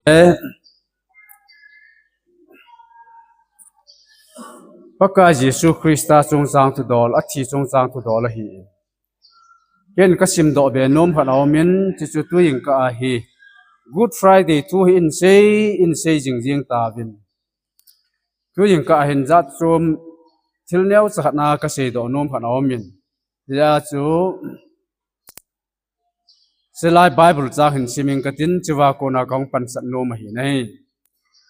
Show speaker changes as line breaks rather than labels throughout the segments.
พระกายเยซูคริสต์ทรงสร้างทุดอลอัฐิทรงสร้างทุดอลฮีเห็นก็สิมดอกเบนนมพระเอามินที่จุดตัวยิงก็อาฮี Good Friday ทุหินเซจิงจิงตาวินตัวยิงก็เห็นจัดทรวมทิลเนียวสักนาก็เสดอนมพระเอามินยาจูสลายไบเบิลจากหินซิมิงกตินจิวาโกนาของปันสันโนมาหินให้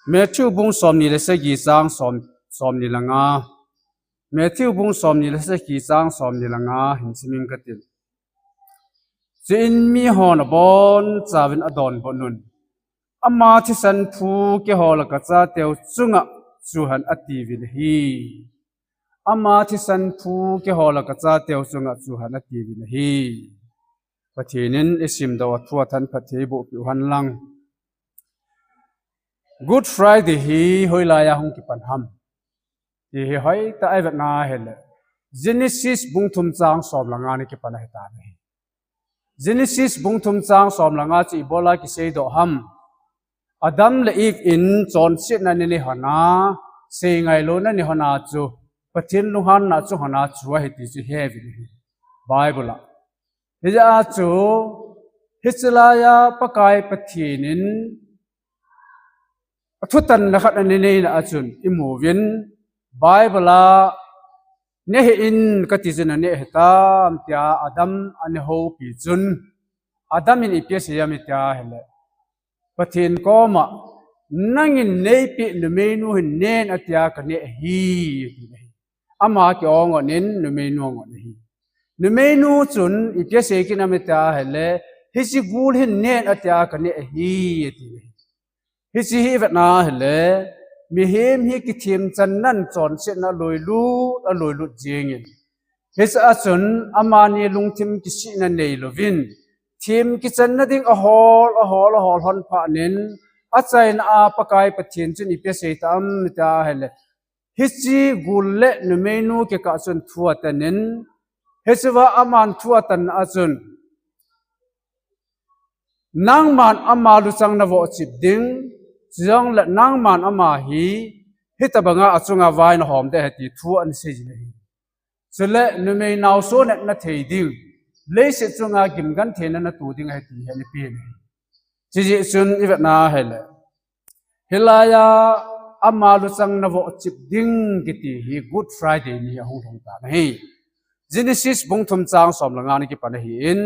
เมื่อทิวบุงสอมนี่เลสกีสร้างสอมนี่ละงาเมื่อทิวบุงสอมนี่เลสกีสร้างสอมนี่ละงาหินซิมิงกตินจินมีหอนบอนจาวินอดอนบนุนอามาที่สันพูเกหอลกะจาเตียวจุงะจูหันอติวินฮีอามาที่สันพูเกหอลกะจาเตียวจุงะจูหันอติวินฮีปะเทนินอิสิมดาวทัวทันปะเทบุปิวหันลัง Good Friday ฮีหอยลายาหงกิปันฮัมที่หอยตาไอเวนาเฮล Genesis บุงทุมจางสอมลังานิกิปันให้ตาเน Genesis บุงทุมจางสอมลังาจีบอลากิเซโดฮัมอดัมและอีฟอินจอนสินันนิฮานาเซงไงโลนันนิฮานาจูปะเทนลุหันนาจูฮานาจูให้ติจูเฮวินไบเบิลฮิจาจูฮิสลายาปะกายปะเทนินทุตันนะครับอันนี้นะอาจุนอิมูวินไบเบิลเนหินกติจุนเนหิตามที่อาดัมอันโฮปิจุนอาดัมอินอิเปียสยามิตาเฮเลปะเทนก็มานั่งอินเนปินเมนูหินเนนอัตยากันเนฮีอามาเกี่ยวงอนินนเมนูงอนีนเมนูจุนอิเปียสเอกินามิตาเฮเลฮิจิกูลหินเนนอัตยากันเนฮีฮิจิฮิเวนาเฮเลมีเฮมฮิกิทิมจันนั่นจอนเสนาลอยลุเจียงินฮิจอาจุนอามานีลุงทิมกิสินันเนยลวินทีมกิจันนั่นดิ้งอฮอลฮอนผานินอาใจน่าปะกายปะเทียนจุนอิเปเสตามมิตาเฮเลฮิจิกุลเล่นเมนูเกกะจุนทัวตันนินฮิจว่าอามันทัวตันอาจุนนางมันอามาลุจังนวอจิบดิ้งจังละนางมันอามาฮีฮิตบังอาจุงอาวายนหอมได้เหตุทัวอันเสจเลยสุดเล่นเมนาวโซเนตนัทเฮดิ้งเลยเสจงอากิมกันเทนันตูดิ้งให้ตีให้เปลี่ยนจีจีซุนอีเวน่าเฮลเฮลายาอามาลุจังนวอจิบดิ้งกิติฮี Good Friday นี่ฮงทงตาเฮ้Genesis บุงทุมจางสอมลังงานกิปันฮีอิน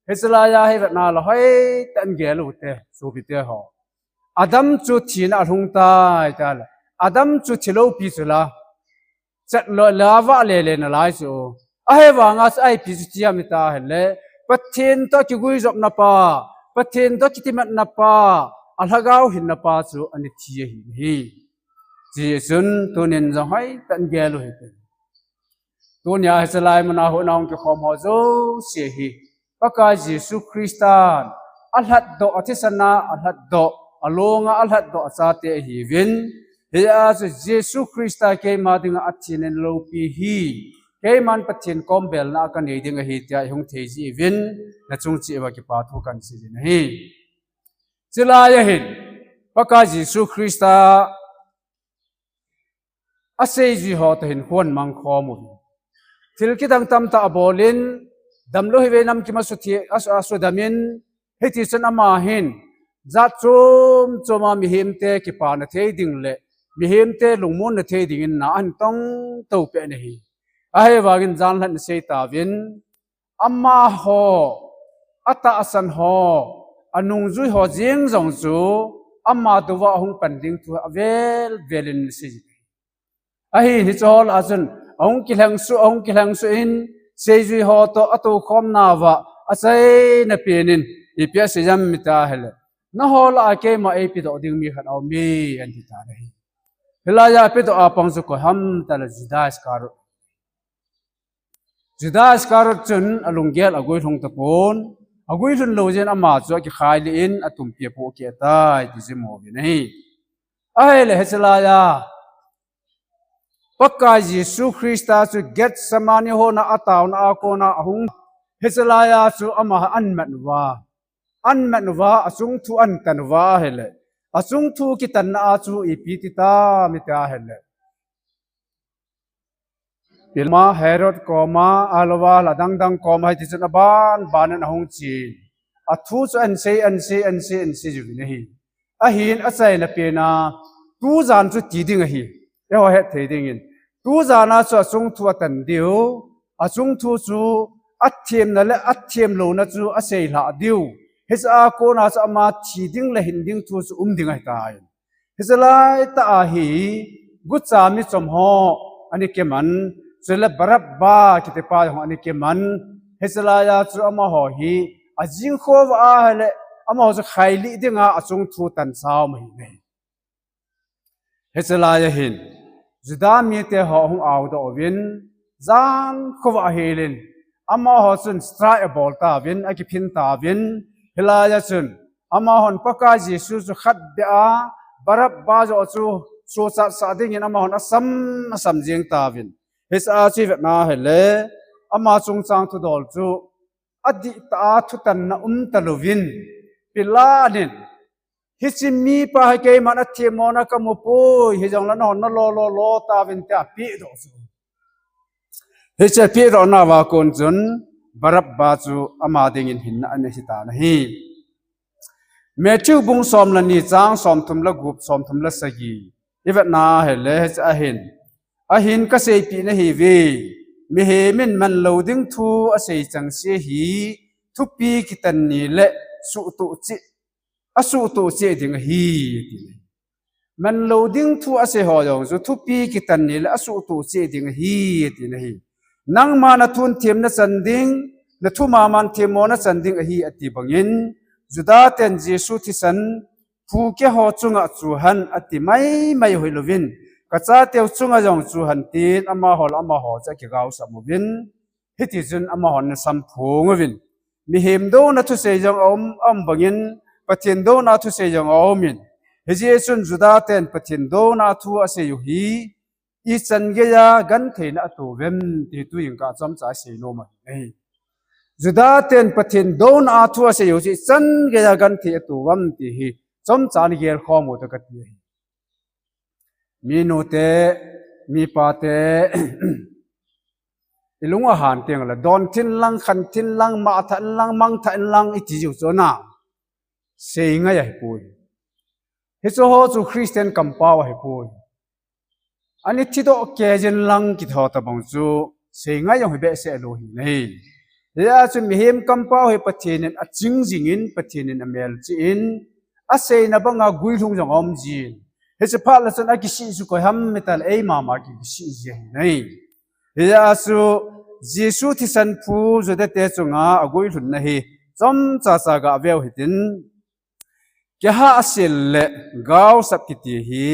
เฮสลายาเฮเวน่าละให้ตันเกลูเตสูบิเตหออาดัมจุดที่น่าหงตาไอ้ตาละอาดัมจุดที่เราพิสุละจัดลาวะเลนอะไรสูอาเฮวางอาศัยพิสุที่ยามิตาเฮเลปัจเจนตัวที่กุยจบนับปะปัจเจนตัวที่ติมัดนับปะอัลฮะกาวหินนับปะสูอันนี้ที่หินฮีจีซุนตัวนินจะให้ตันเกลูเหตุตัวนี้เฮสลายมันอาหุนองที่ขอมหาโจเสียฮีปากกาเยซูคริสต์อัลฮัดดออธิสนาอัลฮัดดออโลงอัลฮัดดอซาเตฮีวินเฮียสุเยซูคริสต์เกมาดึงอัฐินโลปีฮีเกมันปัจจินคอมเบลนักกันเอดึงฮีที่หงเทจีวินและจงจีวากิปาทุกันสิจินฮีจิลายหินปากกาเยซูคริสต์อาศัยจีฮอตหินควนมังคอมุนทิลกิดังตัมตาบอลินดำโลหิเวนำกิมาสุธีอาสุดามินเฮติสันอามาหินจัดจอมามีเฮมเตกิปานเทดิ่งเล่มีเฮมเตลุงมุนเทดิ่งน่าอันต้องเต้าเป็นฮีอาเฮวากินจานหลันเซตาวินอามาฮออัตตาสันฮออนุงจุยฮอเจียงจงจูอามาตัวว่าหงปันดิ่งตัวเวลินสิอาเฮฮิจอลอาจนองกิลังสุอินเซจุยฮอโตอตุคอมนาวะอาศัยนเปียนินอีเปียสยามมิตาเฮลนะฮอลอาเกมาเอปิโดดิ่งมีขันเอามีอันที่ตาเลยเวลายาปิโดอาปังสุขฮัมตาลจุดาสการุจุนอลุงเกลอกุยทงตะปูนอกุยทุนโลเจนอามาจวกิขายลินอตุมเปียโปเกตายที่จิโมวินีไอ้เลเหสลายาปากกาเยซูคริสต์สุเกตสมานิโฮนาอัตาวนาอาโกนาหุงเฮสลายาสุอามาอันแมนวาอสุงทุอันตันวาเฮเล asung thu ki tan na chu ipitita mita hele pilma herod koma alwa la dang koma hi tichun ban banan hong chi athu chu an se ju ne hi a hin a chai na pe na tu zan chu ti ding hi e ho he thei ding in tu zana chu asung thu tan diu asung thu chu athiam na le athiam lo na chu a sei la diu hisa ko na cha ma thi ding le hin ding thu chu ding ai ta hisa lai ta hi gu cha mi chom ho ani ke man chele barabba kite pa ho ani ke man hisa la ya chu ama ho hi ajing kho wa hele ama ho chu khaili dinga achung thu tan sao mai ne hisa la ya hin juda mi te ho hung au do win zan kho wa helin ama ho chun strike ta win aki phin ta win hilaya chun ama hon paka jesu chu khat bia barabba jo chu so sa ding in ama hon asam jeng ta win hisa chi na hele ama chung chang thu dol chu adi ta thu tan na talovin pilanin hichimi pa ke man athemona kamupo hi jong la non lo ta win ta pi do chu hicha pi ro na wa kon chun barabba chu ama ding in hin an hi ta na hi Matthew bung som la ni chang som thum la gup som thum la sagi iwa na hele a hin ka sei pi na hi ve mi he min man lo ding thu a sei chang se hi thu pi ki tan ni le su tu chi ding hi man lo ding thu a se ho yong zu thu pi ki tan ni le su tu chi ding hi ti na hi nang ma na thun thiam na chan ding na thu ma man thiam mo na chan ding hi ati bangin juda ten jesu thi san phu ke ho chunga chu han ati mai hoilovin ka cha teu chunga jong chu han tin ama ho cha ki gau samovin hiti jun ama hon sam phungwin mi hem do na thu se jong om bangin pathin do na thu se jong omin he jesu juda ten pathin do na thu ase yu hi I chan ge ya gan thein atu vem ti tu ing ka cham cha se no ma nei juda ten pathin don a thu ase yo chi chan ge ya gan the atu wam ti hi chom cha ni gel khom mo to ka ti mi no te mi pa te ilunga han teng la don thin lang khan thin lang ma than lang mang than lang I ti ju chona se nga ya pu he cho ho chu christian kampaw he pu ani thido kejen lang ki thota bang chu seinga yong be se lo hi nei ya chu mihem kampau he pathin a jingin pathin amel chi in a seina banga guilung jong om jin he che pha la chan a ki si su ko ham metal ei ma ki si je nei ya chu jesu thi san phu zo de te chunga a guilun na hi chom cha ga veu hitin kya ha asil le gaw sap ki ti hi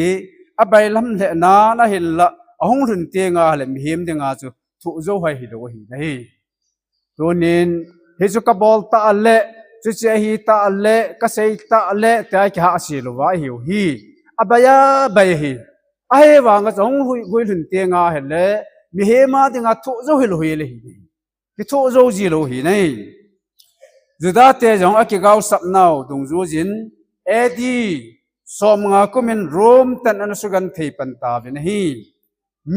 abai lam le na hin la ahung run te nga le mihim de nga chu thu zo hai hi do hi nei tonin he chu ka bol ta le chu che hi ta le ka sei ta le ta ki ha asilu wa hi abaya bai hi ai wa nga jong hui run te nga he le mihema de nga thu zo hi lo hi le hi ki thu zo ji lo hi nei juda te jong a ki gaw sap nau dung zu jin edi som nga kumin rom tan an sugan thei pan ta vin hi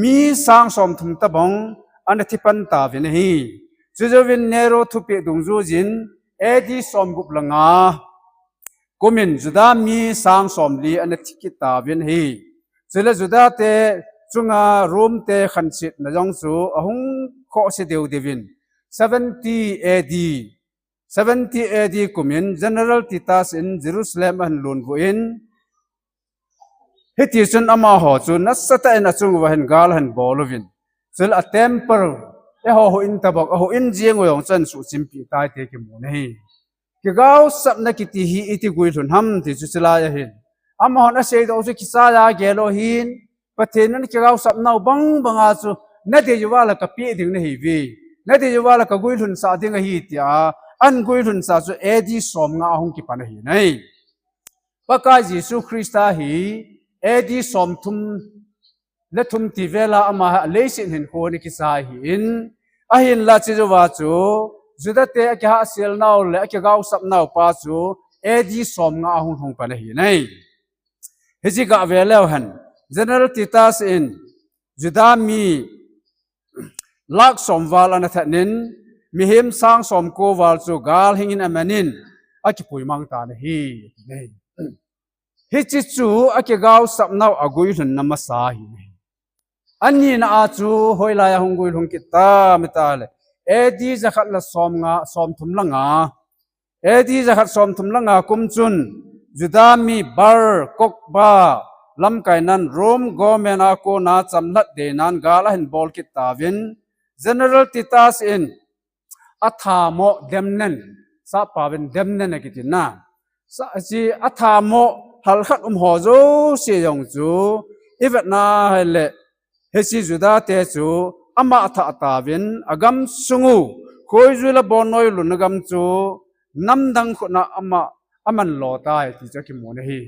mi sang som thum ta bong an thi pan ta vin hi chujovin nero thupi dungju jin edi som gup langa kumin juda mi sang som li an thi ta vin hi chule juda te chunga rom te khanchit na jong chu ahung kho se deu devin 70 AD kumin general titus in Jerusalem an lun vuin hiti chun ama ho chu nasata in achung wa hen gal han bolovin chul a temple e ho in tabok ho in jeng oyong chan su chimpi tai te ki mu nei ki gaw sap na ki ti hi iti gui thun ham ti chu chila ya hin ama hon a sei do chu ki sa ya gelo hin pathen an ki gaw sap nau banga chu na de yuwala ka pi ding na hi vi na de yuwala ka gui thun sa ding hi tia an gui thun sa chu edi som nga hong ki pan hi nei paka jesu christa hi edi som thum le thum ti vela ama leisin hin ko ni ki sa hi in a hin la chi wa chu judate kya sel naw le kya gaw sap naw pa chu edi som nga hong pa na hi nei Hiji ga veleu han General Titus in Judami lak somwal an thatnin mihim sang som ko wal chu gal hingin amanin aki puimang ta na hi nei hi chi chu aki gaw sapnau agui hun namasa hi nei ani na a chu hoilaya hungui hung kita metale edi zakhat la som thum langa edi zakhat som thum langa kumchun judami bar kokba lam kainan rom gomen a ko na chamlat de nan gala hin bol kitawin General Titus in athamo demnen sa pawin demnen akitina sa ji athamo halkhat hozo se yong chu ivet na hele hesi juda te chu ama atha atawin agam sungu koizula bonoi lunagam chu namdang khona ama aman lotai ti chaki mone hi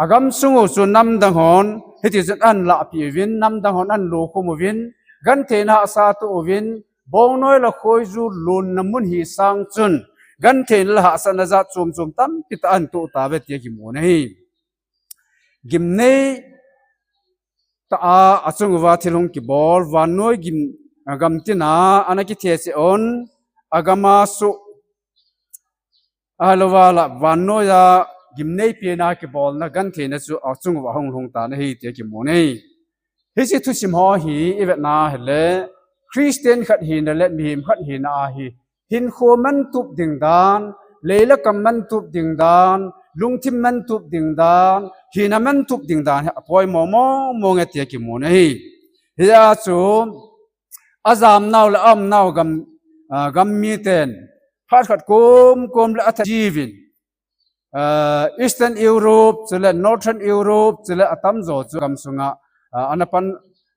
agam sungu chu namdang hon heti jan an la pi win namdang hon an lo khumuwin gan thena sa tu win bonoi la khoizu lun namun hi sang chun gan then la ha sanaza chum tam pita an tu ta vet ye ki mone hi gimne ta achung wa thilung ki bol wanoi gim agam tina anaki these on agama su alwala wanoya gimne pena ki bol na gan thena chu achung wa hong hong ta na hi te ki mone hi si thu sim ho hi ivet na hele Christian khat hi na let mihim khat hi na hi hin kho man tup ding dan leila kam man tup ding dan lungthim man tup ding dan hina man tup ding dan apoi mo nge te ki mone hi ya chu azam naw la am naw gam mi ten phat khat kom la atha jivin Eastern Europe chule Northern Europe chule atam zo chu kam sunga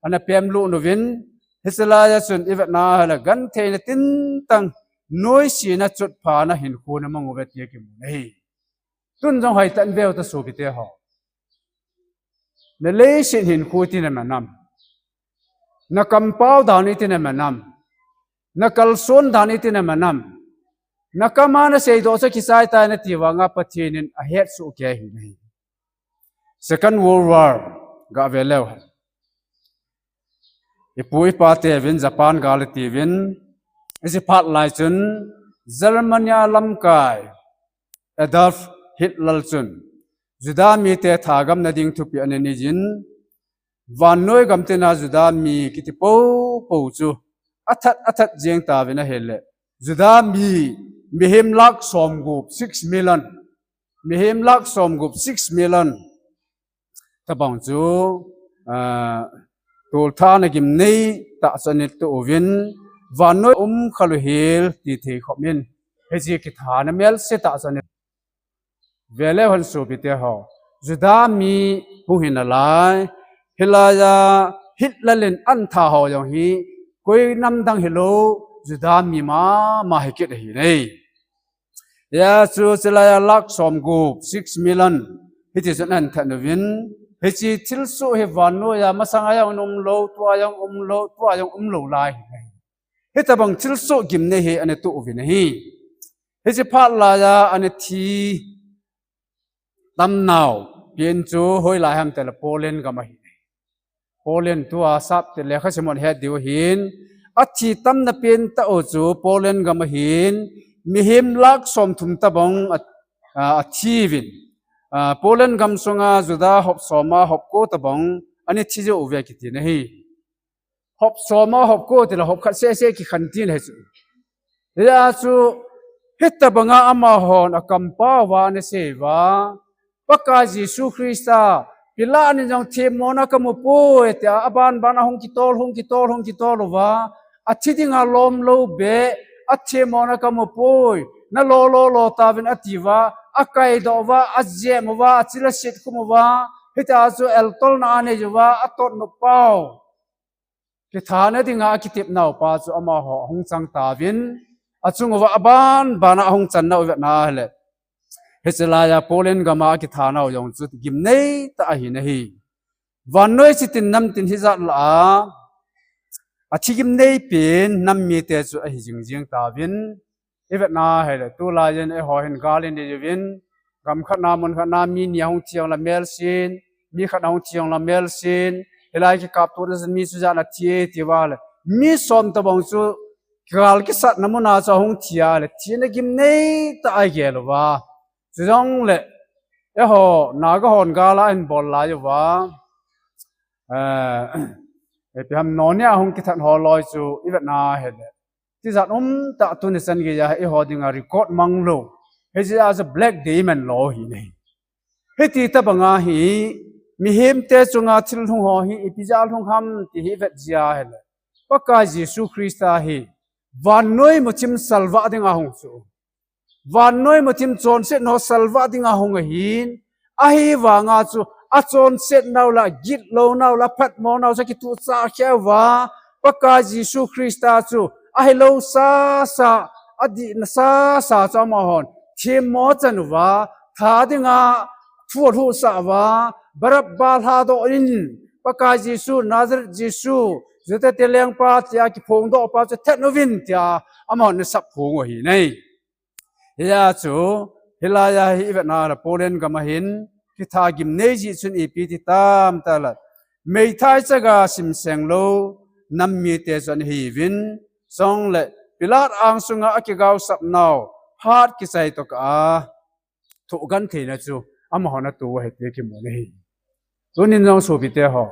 anapem lu novin hisalaya chun ivet na hala gan theina tin tang noi sina chut pha na hin khuna mangovet ye ki nei tun jong hai tan veo ta so bite ho le shin hin khu tin manam na kampau dani tin manam na kalson dani tin manam na kamana sei do sa kisai ta na tiwanga pathinin a het su ke hi nei Second World War ga veleu ipui pa te vin Japan galati vin isi phat lai chun Germania lamkai Adolf Hitler chun juda mi te thagam na ding thupi aneni jin vanoi gamte na juda mi kiti po chu athat jeng ta vina hele juda mi mihim lak som gup 6 million mihim lak som gup 6 million tabang chu tol thana gim nei ta sanit to ovin vanoi khalu hil ti the khomin heji ki thana mel se ta sanit vele hal so bite ho juda mi puhin alai hilaya hitlalen an tha ho yong hi koi nam dang hilo juda mi ma hekit hi nei ya chu selaya lak som gup 6 million it is an thanovin hechi thilsu he vano ya masanga ya lo tua yang lo lai hetabang thilsu gimne he ane tu uvin hi hechi phat la ya ane thi tam now pien chu hoi lai ham tel Poland ga ma hi Poland tua sap te lekha simon he diu hin athi tam na pien ta o chu Poland ga ma hin mihim lak som thum ta bong athivin Poland gam songa juda hop soma hop ko tabong ani thijo uve kiti nahi hop soma hop ko tila hop khat se ki khantin he chu ya chu hitta banga ama hon akampa wa ne seva paka Jesu Christa pila ani jong themona kamu po eta aban bana hong ki tol wa athidinga lom lo be athemona kamu poi na lo tavin ativa akai dowa azemwa chilasit kumwa hita chu eltol na ane juwa atot no pau ki thana dinga kitip naw pa chu ama ho hongchang tawin achungwa aban bana hongchan na na hele hechelaya Poland gama ki thana yong chu gimnei ta hi nahi wanoi sitin nam tin hizat la achigim nei pin nam mi te chu a hi jingjing tawin evet na hele tu la yen e ho hin galin de win กำขณามนขณามีเนียงเชียงละเมลซินมีขณาเชียงละเมลซินเฮลายกิกับตัวนั้นมีสุจานะเทียที่ว่าเลยมีสมตะบงสุกาลกิสัตนมุนาจะหงเทียเลยที่นักกิมเนตไอเกลว่าจังเลยฮะนาก็หอนกาลาอินบอลลายว่าไปทำนอนเนี่ยหงกิทันหอลอยจูอีเวนาเห็นเลยที่จัดตะตุนิสันกิยาอีหอดิงารีคอร์ดมังโลเฮจิอาจะแบล็กเดย์แมนโลฮีนี่เฮติตะบังอาฮีมีเฮมเตจุงอาทิลหงหอฮีอีพิจาลหงคำที่เฮเวจิอาเห็นเลยปะกาเยซูคริสต์อาฮีวันน้อยมุทิมสัลวะดิงอาหงสูวันน้อยมุทิมจอนเซนหอสัลวะดิงอาหงหินอาฮีวางอาจูอาจอนเซนนาละกิดโลนาละพัดมอนาสักิตุสาเขวาปะกาเยซูคริสต์อาจูอาฮีโลซาซาอดีนซาจอมหอนเทมอจันวาทาดิงาทัวทุสาวาบรับบาลฮาโดอินปะกาเยซูนาซาเรตเยซูจุดเตลียงปาที่อากิพงโดปาจะเทนวินที่อามันสับพงวะฮีนี่เฮียจูฮิลายาฮีเวนาละโปเลนกามาหินที่ทากิมเนจิสุนอีปีที่ตามตลอดไม่ท้ายจะกาสิมเซงโลนัมมีเตจันฮีวินซองเละพิลาดอังสุงอากิกาวสับนาวฮาร์ดกิไซตกาถูกกันทีนะจูอามาหอนัตัวเหตุกิมโมนี่ตัวนี้น้องสูบิเตหอ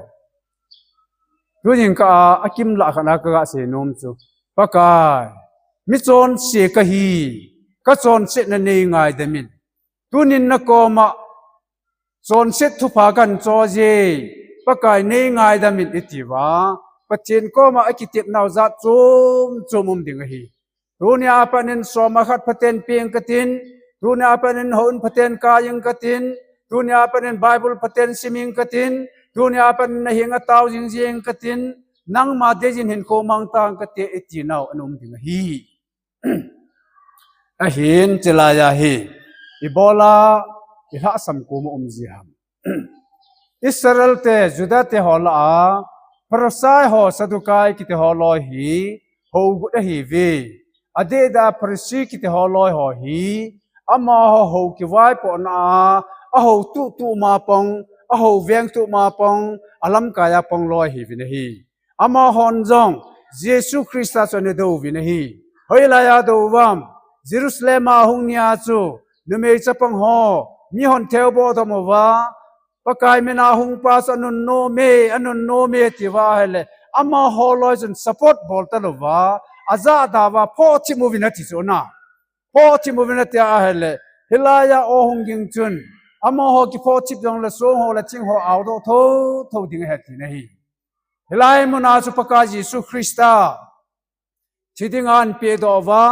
ตัวนี้ก็อากิมละขนาดก็เสนมจูปะกายมิจอนเสกฮีก็จอนเสนันเองไงเดมินตัวนี้นักก็มาจอนเสทุพากันจอเจปะกายเนงไงเดมินอิติวาปัจเจนก็มาอากิเตบนาวจัดจุมดิ่งฮีตัวนี้อาปนินสอมาขัดพัฒนเพียงกตินตัวนี้อาปนินหุ่นพัฒนกายังกตินตัวนี้อาปนินไบเบิลพัฒนซิมิงกตินตัวนี้อาปนินเฮงตาวจิงจิงกตินนังมาเดจินเห็นโคมังตังกติอิจินาวอนุมดิ่งฮีเห็นเจลายาฮีอิโบลาอิฮะสัมกุมจิฮัมอิสราเอลเตจุดาเตฮอลาพระสายหอสะดุกายกิเตฮอลอยฮีฮูกุดฮีวีอเดดาพระชีกิเตฮอลอยหอฮีอามาฮูกิไว้ปอนาอาฮูตุมาปองอาฮูเวียงตุมาปองอาลัมกายาปองลอยฮีวินฮีอามาฮอนจงเยซูคริสต์สนดูวินฮีเฮลายาดูวัมเยรูซาเล็มอาหุงเนียจูนุเมจัปังฮอมีฮอนเทวโบธมวาปะกายเมนาหุงปาสอนุนโนเมติวาเฮเลอามาฮอลอยจนสปอร์ตบอลตลวาอาซาดาวาพ่อที่มูวินาติโซนาพ่อที่มูวินาติอาเฮเลเฮลายาโอหุงยิงจุนอามาฮอกิพ่อที่ดงละโซฮอละจิงฮอเอาโดโทดิงเฮตินะฮีเฮลายมุนาสุปะกายเยซูคริสต์ที่ดิงานเปียดอวา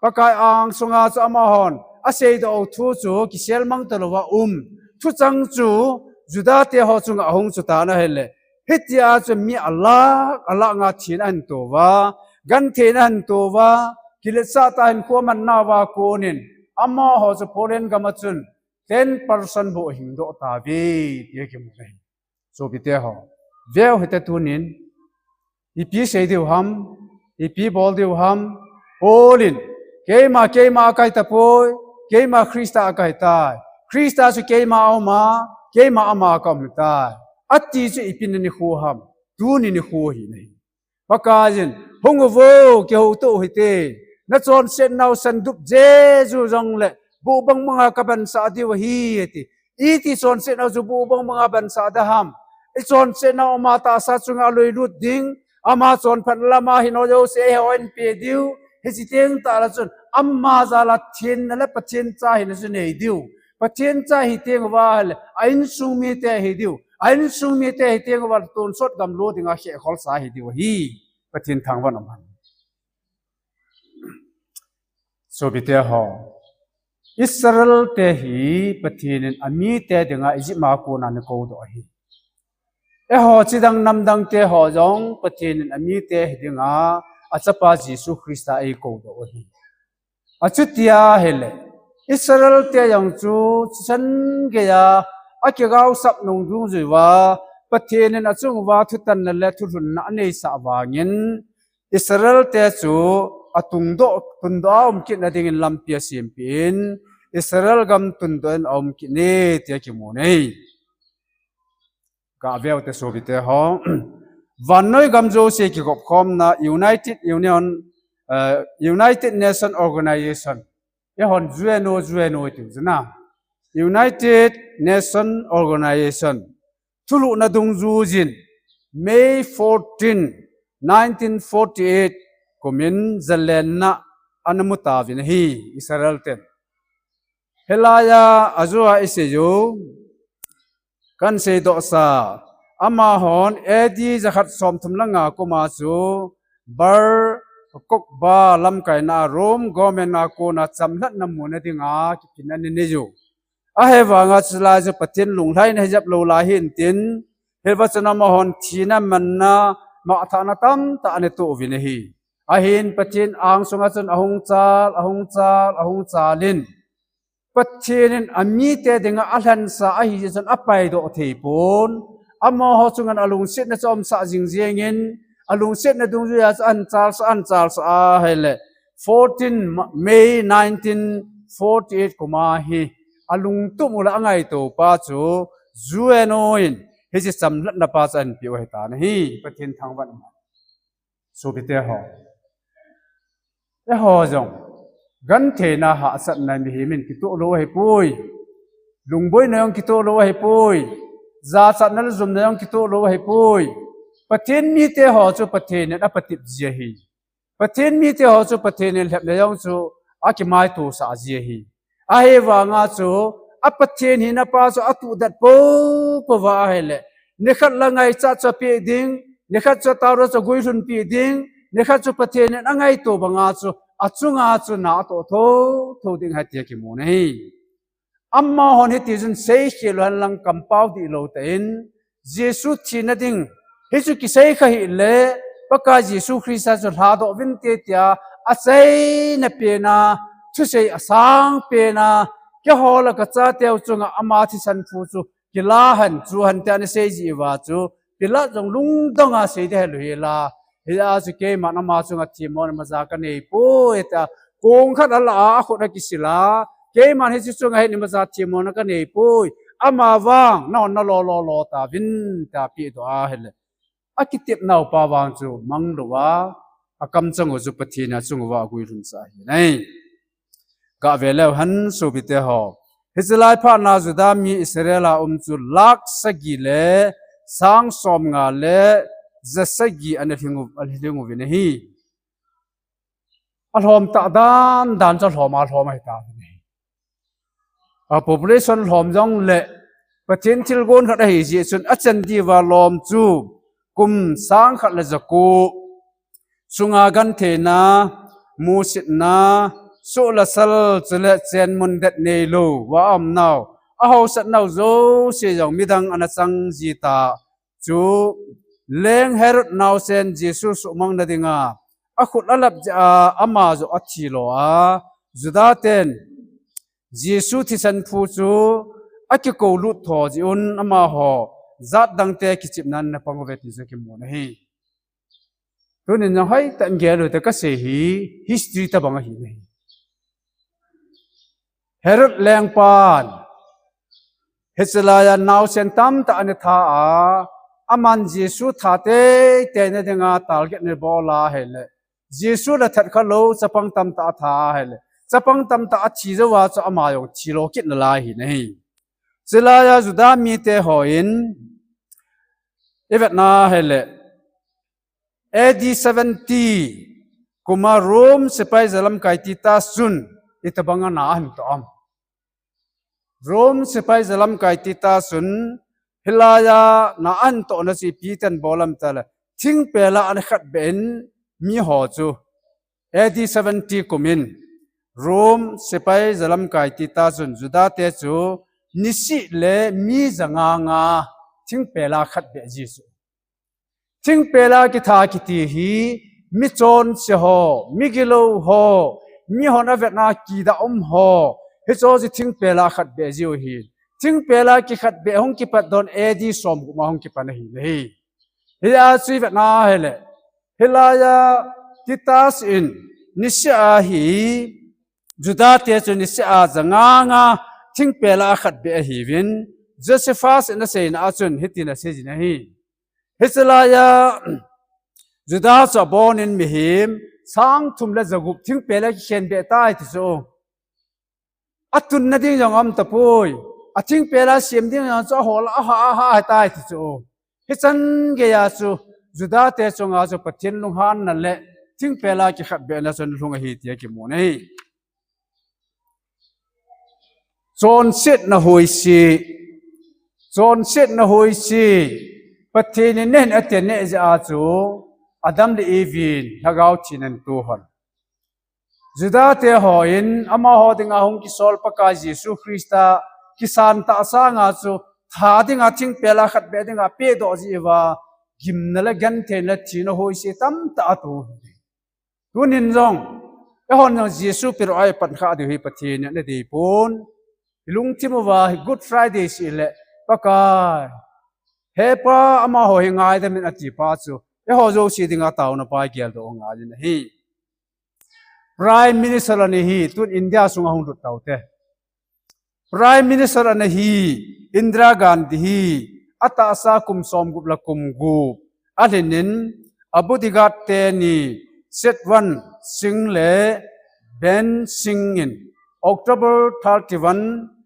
ปะกายอังสงอาจอามาฮอนอาเซดอทูจูกิเซลมังตลวาทุจังจูจุดาเตหอจุงอาหงจุตานะเฮเลฮิตยาจะมีอัลลอฮ์งาทินอันตัวว่ากันเทนันตัวว่ากิเลสตาอินควมันนาวาโกนินอามาฮอจะพอเลนกามาจุน10% บุหิงโดตาวีเดียกิมุเลยโซบิเตหอเวลฮิตตุนินอีพีเสดิวฮัมอีพีบอลดิวฮัมโอลินเกมาไกตะโพยเกมาคริสตาไกตายคริสตาสุเกมาเอามาเกมาอามาก็ไม่ได้อัตติจุอีพินนิคูฮัมดูนิคูหินปากาจินหงโวเกี่ยวตัวหิเตนัจอนเซนนาวสันดุบเจจูจงเล่บูบังมังอาบันสาดิวฮีติอีที่จอนเซนนาวจูบูบังมังอาบันสาดฮัมอีจอนเซนนาวมาตาสัจุงอาลุยลุดดิงอามาจอนพันละมาฮิโนโยเซฮอนเปียดิวฮิจิเตงตาละจนอามาซาลาเทนนั่นแหละปัจเจนใจนั่นจุนเฮดิวปัจเจนใจฮิเตงว่าเลยอินซุงมีเตฮิดิวอินซุงมีเตฮิเตงว่าตุนสดกำลัวดิงอาเชขอลสาฮิดิวฮีปัจเจนทางวันอมันโซบิเตหออิสราเอลเตฮีปัจเจนอามีเตดิงอาอิจิมาโกนันโกดอฮีหอจิดังนำดังเตหอจงปัจเจนอามีเตดิงอาอาจปาจิสุคริสต์ไอโกดอฮีอาจุติยาเฮเลอิสราเอลเตยังจูฉันเกียอาเกี่ยวสับนงดุงจุว่าประเทศนั้นจุงว่าทุตันนั่นแหละทุนนั่นในสาวางินอิสราเอลเตจูตุนโดอมกินนั่นเองลำเปียสิมปิน อิสราเอลกำตุนตัวอมกินเนติยกิโมเนกาเวลเตโซบิเตฮอวันน้อยกำโจเสกิกบคอมนะ United Nation Organization เอฮอนจุเอโนติวนะ United Nation Organization ทุลุนาดุงจูจิน May 14 1948กุมินเจเลนนะอันมุตาวินฮีอิสราเอลเต็มเฮลายาอาจูอาอิเซยูกันเซโดซาอามาฮอนเอดีจะขัดสมทุมลังอากุมาจูบาร์กกบาลำไก่นาโรมกอเมนาโกนาจำลัดน้ำมูนดิงาคิดนันนี่จูอาเฮวางาสลาจะปฏินลุงไทยในจับโลลาหินตินเฮวัชนามาฮอนทีนัมันนามาทานาตัมตาเนตุวินฮีอาหินปฏินอังสุงาจนอหงจาลินปฏินินอามีเตดิงาอัลฮันซาอาหิจนอภัยโดเทปุนอามาฮอสุงันอลุงเซตนะจอมสะจิงเจียงินอลุงเซตนะดุงจุยาอันจาร์สอาเฮเล14 May 1948กุมาฮีอลุงตุมุละอังไงโตปาจูจูเอโนอินเฮจิสัมลัดนาปาจันปิวเฮตานะฮีปฏินทางวันสุบิเตฮอเอฮอจงกันเทนาหาสัตนันมิฮิมินกิโตโลให้ปุยลุงบอยนายองกิโตโลให้ปุยซาสัตนันซุมนายองกิโตโลให้ปุยปะเทนมีเตหอจูปะเทนนับปฏิบเจียฮีปะเทนมีเตหอจูปะเทนเล็บนายองจูอากิมาตูสาเจียฮีอาเฮวางาจูอปะเทนหินาปาจูอตุดัดปูปวาเฮเลเนขัดละไงจัดจะปีดิงเนขัดจะตารจะกุยรุนปีดิงเนขัดจะปะเทนนังไงตัวบังอาจูอาจุงอาจุนาโตโตดิ่งให้เตียกิโมนี่อัมมาฮอนให้ตีจุนเซย์เขลันลังกัมปาวดีโลเตนเยซูทีนัดิ่งเฮซูกิเซย์ขหิเลปะกาเยซูคริสต์จุลาโตวินเตียอาเซย์เนเปนาทุเซย์อาสังเปนาแกฮอลกะจ้าเตียวจุงอามาทิสันฟูจูกิลาหันจูหันเตียนเซย์จีวาจูกิลาจงลุงดงอาเซย์เดลุเฮลาเฮียสุเกมันอามาจุงทีมอนมาจากกันเอปูเอตากงขัดละอาคนนักศิลาเกมันเฮจิจุงให้นิมาจากทีมอนกันเอปูอามาวังนอนนลอตาวินตาปีตัวเฮลอาคิดเต็มนาวปาวังจูมังโลวาอากำจังอุจุปฏินาจุงว่ากุยรุนสาหินัยกะเวลหันสุบิเตหอฮิจไลพานาจุดามีอิสราเอลจุลักสกิเลสังสมงาเลจะสกีอันนี้หิงวินฮีอัลฮอมตาดานจะหอมอัลฮอมให้ตาเนี่ยpopulation หอมจังเละประเทศที่กวนขัดให้จีส่วนอาจารย์ดีว่าลอมจูกุมสังขัดละจักูสุงากันเทนามูสินาสุลสัลจะละเจนมุนเด็ดเนลูว่าอมนาวอาหูสัตนาวโจเสียงมิดังอนาจังจีตาจูเลงเฮรุดนาวเซนเยซูสุมังนาดิงาอาขุดละลับอามาจูอัชิโลอาจุดาเตนเยซูที่สันฟูจูอากิโกลุทอจิอุนอามาหอจัดดังเตะกิจิบนันนปังเวติสกิโมนะฮีตัวนี้ยังให้แต่เกลือแต่ก็เสียฮี history ตะบังฮีนะเฮรุดแรงปานเฮสลายานาวเซนตัมตะอันท่าอามันเยซูท่าเตเนเดงาตาลเกเนบอลาเฮเลเยซูละทัดขลุจะปังตัมตาท่าเฮเลจะปังตัมตาชีจว่าจะอามายงชีโลกินลาหินฮีเสลายาจุดามีเตหออินเอเวตนาเฮเลAD 70กุมาโรมสไปซาลัมไกติตาซุนอิตบังนาหันตอมโรมสไปซาลัมไกติตาซุนฮิลายานาอันโตนสิปีตันบอลัมตาลทิ้งเปล่าอันขัดเบนมีหอจูAD 70กุมินโรมสไปซาลัมไกติตาซุนจุดาเตจูนิสิเลมีจังงาทิ้งเปล่าขัดเบจิสูทิ้งเปล่ากิทากิตีฮีมิจอนเสหอมิกิโลหอมีหอนอเวตนากีดาหอเฮโซจิทิ้งเปล่าขัดเบจิโอฮีทิ้งเปล่ากิขัดเบหงกิปัดโดนเอดีสมกุมาหงกิปันฮีเลยเฮียสุยเวตนาเฮเลเฮลายากิตาสอินนิชาฮี จุดาเตียจุนิสอาจงางาทิ้งเปล่าขัดเบะฮีวินโจเซฟัสนั่นเสนาจุนฮิตินะเสจินะฮีฮิสลายาจุดาจะบอนินมิหิมสังทุมและจะกุบทิ้งเปล่าเขียนเบะตายที่สุดอัตุนนั่นดิ้งยังอมตะปุยอัทิ้งเปล่าเสียมดิ้งยังจะหัวละฮาตายที่สุดฮิสันเกียสุจุดาเตียจงอาจุปฏินลุงฮันนั่นแหละทิ้งเปล่าที่ขัดเบะนั่นจนลุงฮิติยกิโมนี่จนเสร็จนะหอยซีจนเสร็จนะหอยซีปฏิเนเนนอเตเนจะอาจูอดัมเลอีวินฮักเอาชินันตัวหันจุดาเตหอยินอามาหอดิงอาหงกิโซลปะกาจิสุคริสตากิสานตาสางอาจูท้าดิงอาทิ้งเปล่าขัดเบดิงอาเปดอจีวากิมนั่นแหละกันเทนละชินหอยซีตั้มตาตัวตัวนินจงไอหอนยังจิสุปิรไอปัญหาเดียวให้ปฏิเนเนดีปุนลุงที่มัวGood Fridayสิเละปะกายเฮปะอามาหอยง่ายแต่มันอจิปาจูเอหอโจสิดิงอาตาวนะปายเกียลตัวง่ายนะฮี Prime Minister นี่ฮีตุนอินเดียสุงหงดุตตาวเต Prime Minister นี่ฮีอินทรากันดีฮีอัตอาสาคุมสมกุบละคุมกุบอันนินอบุติกัดเตนีเซตวันสิงเลเบนสิงอิน October 31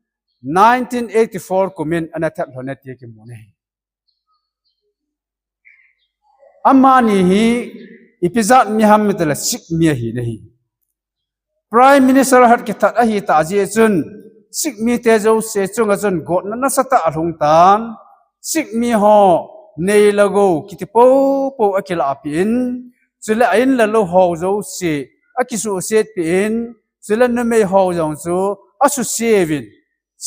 1984 kumin anatat honet ye kimone amani hi ipizat mi hamdala sik mi hi nahi prime minister hat ki that hi ta je chun sik mi te zo se chunga chun got na sata alhung tan sik mi ho nei lago kitipo po akila apin chule ain la lo ho zo se akisu set pin chule na me ho jong chu asu sevin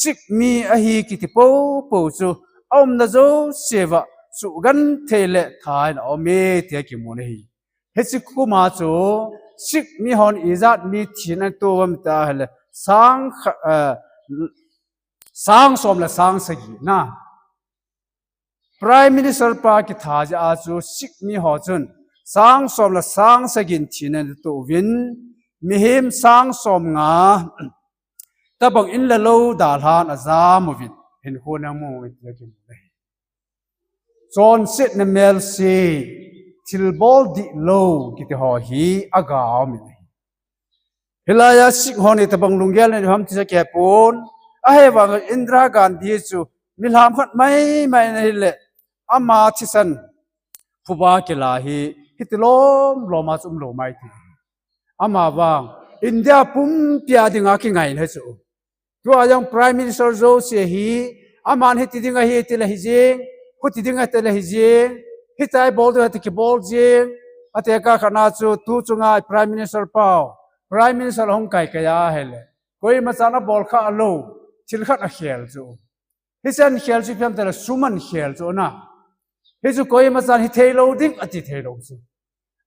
sik mi ahi kitipo po chu om na zo seva su gan thele thai na ome te ki mo nei hechik ku ma chu sik mi hon izat mi thina to wam ta hele sang som la sang sagi na prime minister pa ki tha ja chu sik mi ho chun sang som la sang sagin thina to win mi him sang som nga tabang in la lo dal han azamovin hin khona mo yakin zon sit na mel si tilbol di lo kiti ho hi agaw mi hilaya sik honi tabang lunggel ni ham ti ke pon a he wang Indira Gandhi chu milham khat mai na hile ama thisan phuba ke la hi hitlom loma chum lo mai thi ama wang India pum pia dinga ki ngai he chu tu ayang prime minister zo se hi aman hi tidinga hi tila hi jing hu tidinga tila hi jing hi tai bol do ti ki bol jing ateka khana chu tu chunga prime minister pau prime minister hong kai kaya hele koi machana bol kha alo thil khat a khel chu hi san khel chu pham tala suman khel chu na hi chu koi machan hi thailo ding ati thailo chu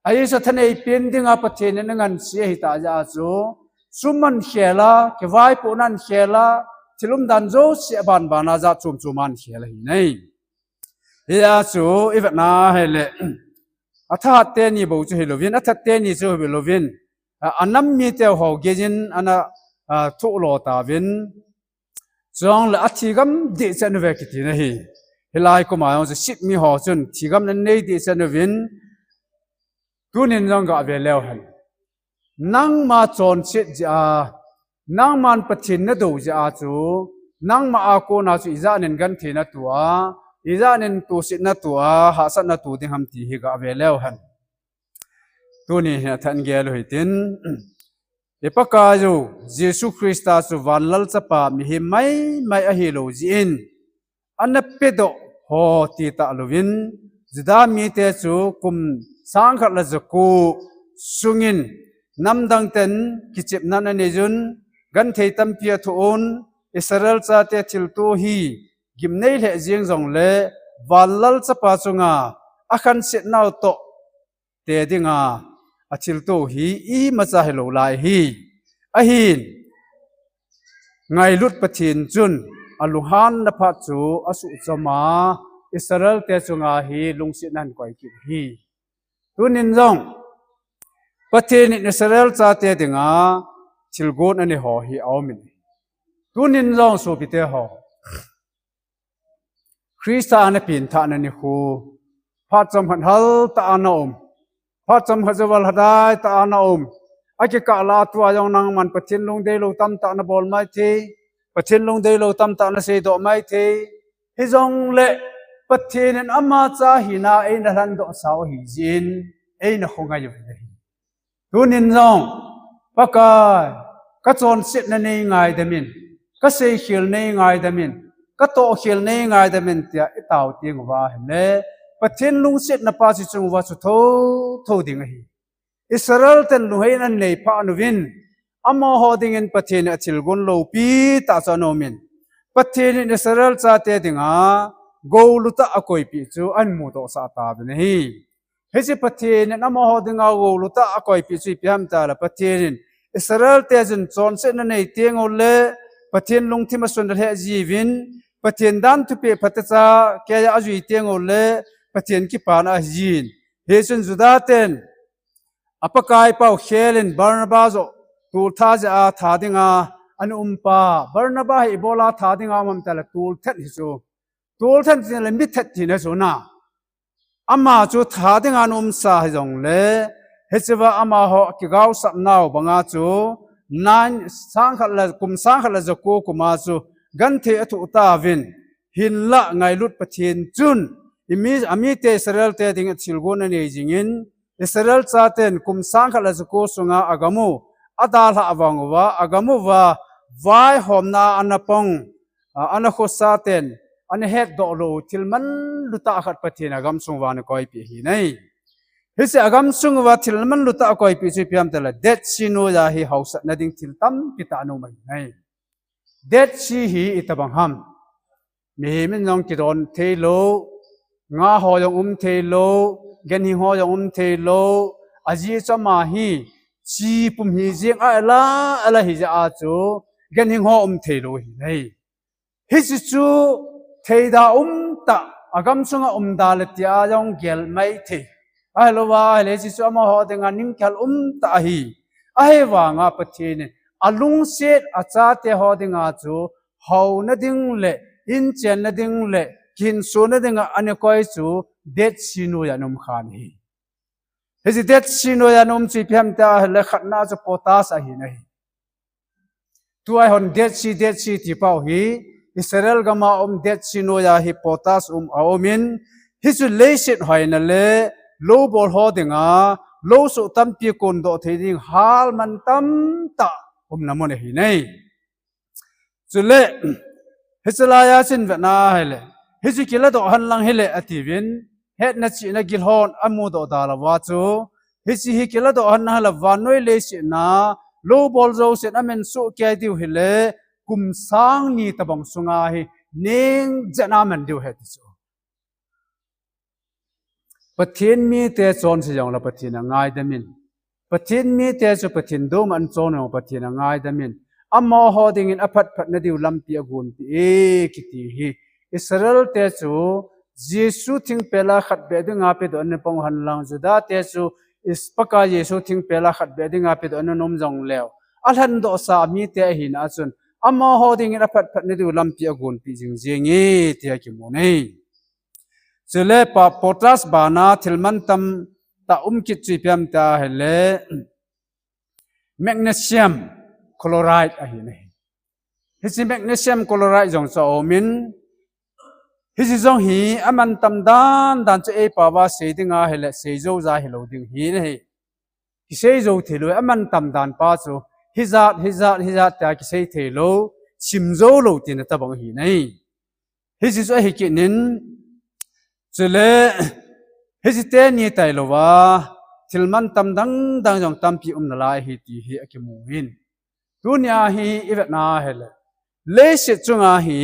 ai sa thanei pin dinga pathen na ngan se hi ta ja chu suman khela ke vai po nan khela thilum dan zo se ban bana za chum chuman khela hi nei ya chu ivna hele atha te ni bo chu helovin atha te ni chu helovin anam mi te ho gejin ana thu lo ta vin zong la athigam de chan ve ki ti na hi helai ko ma yong sit mi ho chun thigam nan nei de chan vin tunin jong ga ve lew han nang ma chon sit ja nang man pathin na do ja chu nang ma a ko na chu iza nen gan the na tua iza nen tu sit na tua ha sa na tu ding ham ti hi ga ve lew han tuni than ge lo hitin epaka ju Jesus Christa su vanlal chapa mi hi mai a hi lo ji in anna pedo ho ti ta lovin zida mi te chu kum sang khat la zaku sungin namdang ten kichip nan ane jun gan thei tam pia thuon Israel cha te thil tu hi gimnei le jing jong le vanlal chapa chunga akhan set naw to te dinga athil to hi I macha helo lai hi ahin ngai lut pathin chun aluhan na pha chu asu chama Israel te chunga hi lungsi nan koi ki hi tunin jong pathin Israel cha te dinga ชิลกูนอันนี้หอฮีเอามินตุนินร้องสูบิเตหอคริสต์อันเป็นท่านนี่คูพัดจำหันฮัลตาอันอมพัดจำหัจวัลฮัดได้ตาอันอมไอ้เจ้ากะลาตัวยองนางมันปะทินลงเดลูตั้มตาอันบอลไม่ทีปะทินลงเดลูตั้มตาอันเสดไม่ทีฮิจงเละปะทินอัมมาจ้าหินาเอ็นดันดอกสาวหิจินเอ็นคงอายุเลยตุนินร้องปะกายก็จนสิทธิ์นั่นเองไงเดมินก็เสียเขียนนี่ไงเดมินก็โตเขียนนี่ไงเดมินเตียอิตาวเตียงว่าเห็นเลยปะเทนลุงสิทธิ์นับปัจจุบันว่าสุดโตดิ่งฮีอิสราเอลเต็นลุงให้นั่นเลยพานุวินอามาฮอดิ่งปะเทนอัจฉริกุนโลปีตาจานอมินปะเทนอิสราเอลจะเตดิ่งกูลุตาอคอยปีจูอันมุตโอสาตาบินฮีเฮ้ยปะเทนอามาฮอดิ่งกูลุตาอคอยปีจูพิมตาละปะเทนอิสราเอลเตจินจอนเซนนั่นเองเตียงโอเล่ปะเทนลุงที่มาสุนทรจีวินปะเทนดันทุเปพัตตาแกยาอจุยเตียงโอเล่ปะเทนกิปานาจีนเฮซุนจุดาเตนอปกายเป้าเขลินบาร์นาบาโซตูลท่าจะอาท่าดิงาอันปาบาร์นาบาฮิโบลาท่าดิงามันแต่ละตูลเท็ดฮิโซตูลเท็ดที่ละมิดเท็ดที่นะโซนาอามาจูท่าดิงาสาฮิจงเลเฮจิวะอามาฮอกิกาวสับนาวบังอาจูนันสังขละกุมสังขละจะกูกุมาจูกันเทอตุตาวินหินละไงลุดปะเทนจุนอามีเตอิสราเอลเตดิงชิลกุนนี่จิงินอิสราเอลซาเตนกุมสังขละจะกูสุงาอากามูอาดาลฮะวังวะอากามูวะวายหอมนาอันนปงอันโคซาเตนอันเฮดดอโลทิลมันลุตาขัดปะเทนอากามสุงวานคอยปีฮีนัยฮิสอากามสุงวาทิลมันลุตาคอยปีจุพิมตละเด็ดชิโนยาฮีเฮาส์นาดิงทิลตัมปิตานุมัยนัยเด็ดชีฮีอิตบังฮัมมีมินยองกิดอนเทโลงาหอยองเทโลเกนฮิหอยองเทโลอาจีจามาฮีชีปุ่มฮีเจียงอะไรฮิจาอาจูเกนฮิหอเทโลฮีนัยฮิจิจูเทดาตาอากามสุงาดาลติอาจงเกลไม่เทไอ้โลวาเลจิจูมาหอดึงานิงเกลตาฮีไอ้วางาปะเทนอลุงเซตอาจารย์เตหอดึงาจูเฮานดิงเล่อินเจนนดิงเล่กินส่วนนดิงอันนี้ก็ไอจูเด็ดชิโนยานุมขานฮีเฮจิเด็ดชิโนยานุมจีพิมตาเล่ขัดน่าจะโปตาสาฮีนะฮีตัวไอหอนเด็ดชีที่เป้าฮีอิสราเอลก็มาเด็ดชิโนยาฮีโปตาสเอามินฮิจุเลสิตหอยนั่นเล่โลบอลหอดึงโลสุตัมปีกุนโดเทดิงฮาลมันตัมตาน้ำมันฮีนัยจุเล่ฮิจลายาสินเวนาเฮเลฮิจิกิลดอหันลังเฮเลอติวินเฮดนัชินกิลฮอนอามูดอดาลาวาจูฮิจิฮิกิลดอหันฮลวานอยเลสินาโลบอลโจเซนอเมนสุเกดิวเฮเลกุมสังนีตบังสุงาฮีเนงเจนามันดิวเฮติจูปะเทนมีเตจอนสิยังละปะเทนง่ายดมินปะเทนมีเตจปะเทนดูมันจอนปะเทนง่ายดมินอามาฮอดิงินอภัดพัดนดิวลัมปีอกุนปีกิติฮีอิสราเอลเตจูเยซูทิงเปลาขัดเบดิงอาเปดอันปงหันลังจุดาเตจูอิสปะกาเยซูทิงเปลาขัดเบดิงอาเปดอันนมจงเลวอัลฮันโดสามีเตหินอาจุนอามาฮอดิงินอภัดพัดนดิวลัมปีอกุนปีจิงเจงีเตกิโมนีจุเลปะโปตรัสบานาทิลมันตัมตากิจจิพิมตาเฮเลแมกนีเซียมคลอไรด์อะฮีนี่ฮิซิแมกนีเซียมคลอไรด์จงซาโอมินฮิซิจงฮีอามันตัมดันจะเอปาวาเซดิงาเฮเลเซโจซาเฮโลดิงฮีนี่ฮิเซโจเทโลอามันตัมดันปาจูฮิซาตากิเซเทโลชิมโจโลตินตะบังฮีนี่ฮิซิจฮิกินินจุเลฮิจิเตนีไตโลวาทิลมันตัมดังจงตัมปีนลายฮีตีฮีอกิมูวินดุนยาฮีอีเวนาเฮเลเลสิจุงาฮี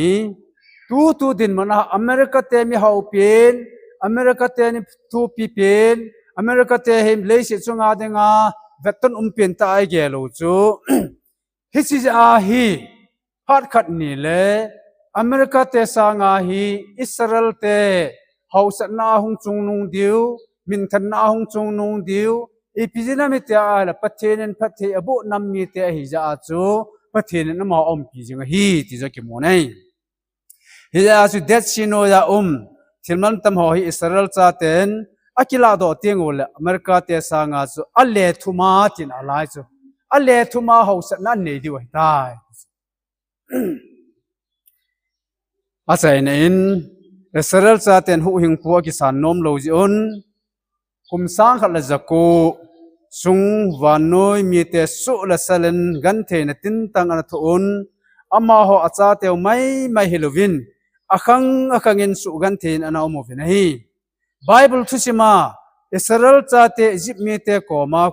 ตูดินมันอเมริกาเตมีฮาวเปีนอเมริกาเตนี่ตูปีเปีนอเมริกาเตฮิมเลสิจุงาเดงาเวตันเปีนตายเกลูจูฮิจิจาฮีฮัดขัดนี่เลอเมริกาเตสางาฮีอิสราเอลเตเฮาสนาหงจงนุงดิวมินทันนาหงจงนุงดิว อีพิจินามิเตอาละประเทศนั้นประเทศอบุนำมีเตอหิจาจูประเทศนั้นมาอมพิจิงฮีที่จะกิโมนัยฮิจาจูเด็ดชิโนยาทิลมันตำหอฮิอิสราเอลจ้าเต็นอากิลาโดเตียงโอเลอเมริกาเตสางาจูอัลเลทุมาตินอะไรจูอัลเลทุมาเฮาสันนั่นเนดิวให้ได้อาศัยในอินอิสราเอลจ้าเต็นหูหิงพัวกิสานนมโลจิอุนคุมสร้างขัดละจักกูสุงวานน้อยมีแต่สุละเซเลนกันเทนตินตังอันทุนอามาhoอาจารย์เตียวไม่ฮิลวินอาคังอินสุกันเทนอันเอาโมวินฮีไบเบิลทุชิมาอิสราเอลจ้าเตอียิปต์มีแต่โกมา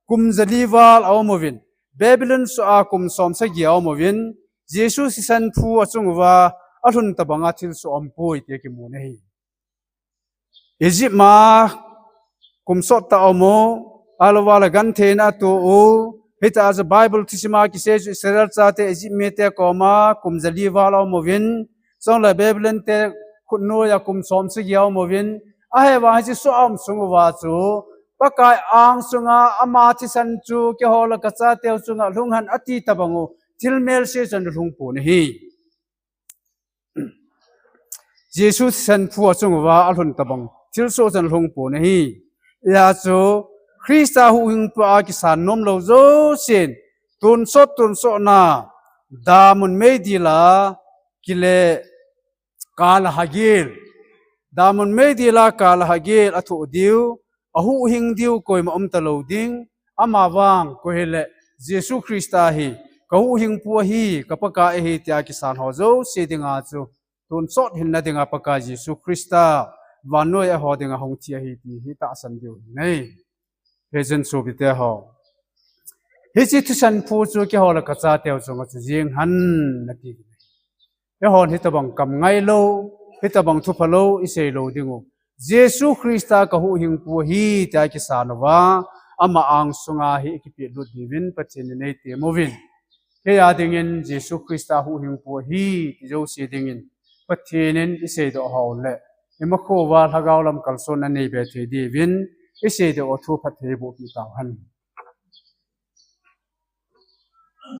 คุมซาลีวาลเอาโมวินเบบิลอนสุอาคุมสอมสกีเอาโมวินเยซูสิสันพูอจุงว่าอรุณตะบังอาทิลสุอมปุยเตกิมูนฮีอียิปต์มาคุมสดตาอโมอาลวาลกันเทนอตูอูฮิตาจะไบเบิลที่สมากิเซจุอิสราเอลซาเตอิจิเมเตโกมาคุมซาลีวาลเอาโมวินส่งละเบบิลนเตคุณโนยาคุมสอมสกีเอาโมวินอาเฮวาฮิสุอมสุงวาจูปะกายอังสุงาอามาทิสันจูเกฮอลกัจาเตวสุงาลุงหันอติตะบังูทิลเมลเซจันลุงปูนฮีเยซูสันพูสุงวาอลุนตะบังทิลโซจันลุงปูนฮียาจูคริสต์หูหิงปากิสานนมโลโซเซนตุนโซนาดามุนเมดิลากิเลกาลฮากิลดามุนเมดิลากาลฮากิลอทุดิวอหูหิงดิวกอยมาตะโลดิงอามาวางกอยเลเยซูคริสต์ฮีกหูหิงปัวฮีกปะกาเอฮีติอากิสานฮอโซเซดิงอาจูตุนโซหินนาดิงอาปะกาเยซูคริสต์วานโนยฮอดิงอาฮงเทียฮีติฮิตาสันดิวเนเฮเจนสูบิเตฮอฮิจิทุชันพูจูเกฮอลกัจจาเตวจงจุจิงหันนาทีเฮฮอนฮิตบังกำไงโลฮิตบังทุพโลอิเซโลดิงูเยซูคริสต์กะหูหิงปูฮีตากิสานวาอามาอังสุงาฮิกิปิลุดิวินปัจเจนเนเตโมวินเฮียดิงินเยซูคริสต์หูหิงปูฮีติโจเสดิงินปัจเจนินอิเซโดฮาวเลเอมโควาลฮากาวลัมกัลโซนันเนเบเทดิวินอิเซโดอทูพัทเทบุกิตาหัน